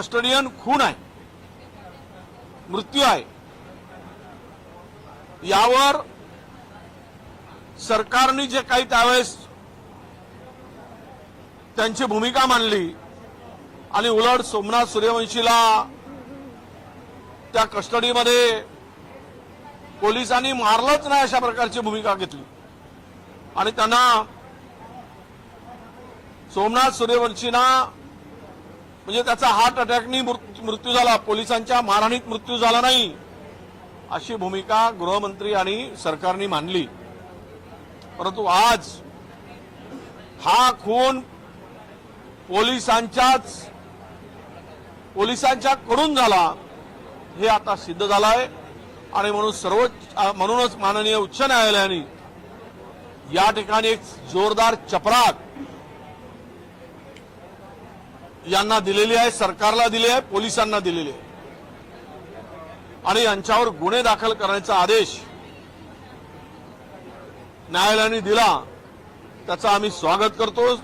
Custodian खून आहे, मृत्यू आहे, यावर सरकारने जे काही त्यावेळेस त्यांची भूमिका मांडली आणि उलट सोमनाथ सूर्यवंशीला त्या कस्टडीमध्ये पोलिसांनी मारलंच नाही अशा प्रकारची भूमिका घेतली आणि त्यांना सोमनाथ सूर्यवंशींना म्हणजे त्याचा हार्ट अटॅकनी मृत्यू झाला, पोलिसांच्या मारहाणीत मृत्यू झाला नाही अशी भूमिका गृहमंत्री आणि सरकारने मांडली। परंतु आज हा खून पोलिसांच्याकडून झाला हे आता सिद्ध झालं आहे आणि म्हणूनच माननीय उच्च न्यायालयाने या ठिकाणी एक जोरदार चपराक यांना दिलेली आहे, सरकारला दिली आहे, पोलिसांना दिलेली आहे आणि यांच्यावर गुन्हे दाखल करण्याचा आदेश न्यायालयाने दिला, त्याचं आम्ही स्वागत करतो।